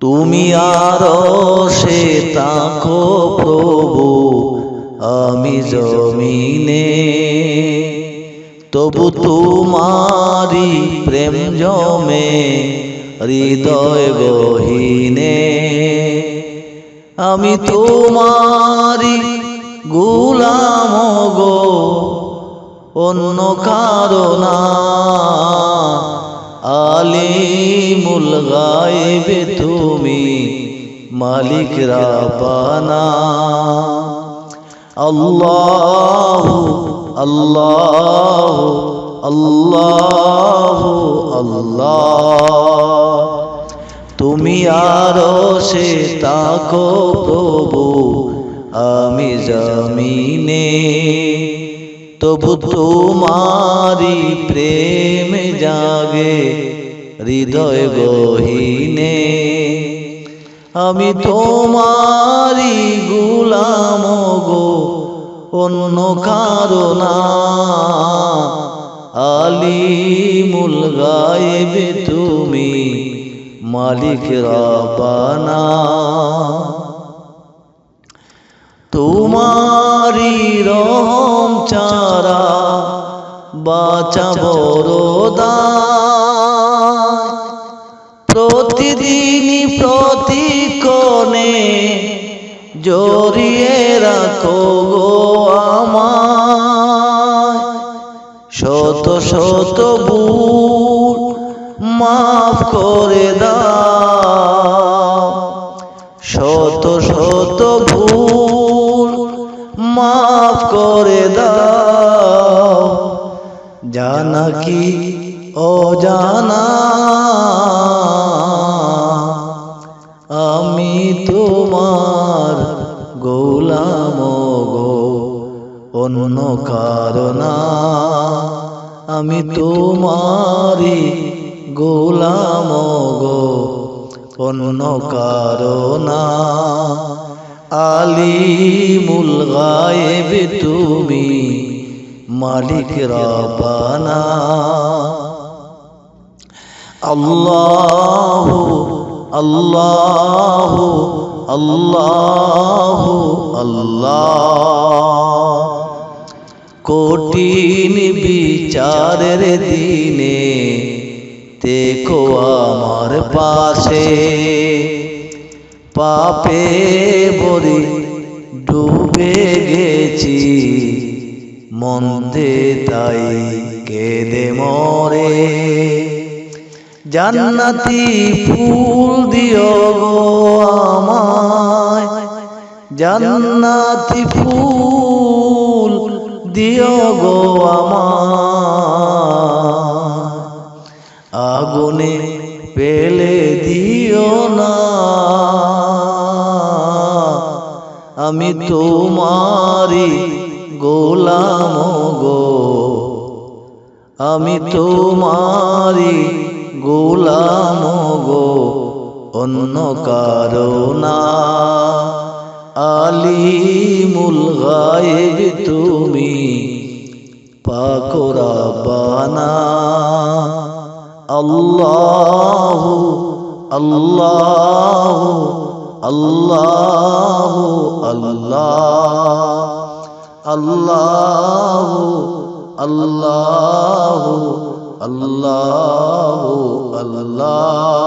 তুমি আরশে তাকো প্রভু, আমি জমিনে, তবু তোমারি প্রেম জমে হৃদয় গহীনে। আমি তোমারি গোলাম গো, অন্য কারো না। আলিমুল গায়ব তুমি, মালিক রাব্বানা। আল্লাহু আল্লাহু আল্লাহু আল্লাহ। তুমি আরশে তাকো প্রভু, আমি জমিনে, তবু তোমারি প্রেম জাগে হৃদয় গহীনে। আমি তোমারি গোলাম গো, অন্য কারো না। আলিমুল গায়ব তুমি, মালিক রাব্বানা। তোমারি রহম ছাড়া বাঁচা বড় দায়। প্রতিদিনই প্রতিক্ষণে জড়িয়ে রাখো গো আমায়। শত শত ভুল মাফ করে দাও, শত শত ভুল মাফ করে দাও। জানা কি অজানা, আমি তোমার গোলাম গো, অন্য কারো না। আমি তোমারি গোলাম গো, অন্য কারো না। আলিমুল গায়ব তুমি, মালিক রাব্বানা। আল্লাহু আল্লাহু আল্লাহু আল্লাহ। কঠিন বিচারের দিনে দেখো আমার পাশে, পাপে ভরে ডুবে গেছি, মন্দে তাই কেঁদে মরে। জান্নাতি ফুল দিও গো আমায়, জান্নাতি ফুল দিও গো আমায়। আগুনে পেলে দিও না, আমি তোমারি গোলাম গো, আমি তোমারি গোলাম গো, অন্য কারো না। আলিমুল গায়ব তুমি, পাক রাব্বানা। আল্লাহু আল্লাহু আল্লাহু আল্লাহ। আল্লাহু আল্লাহু আল্লাহু আল্লাহ।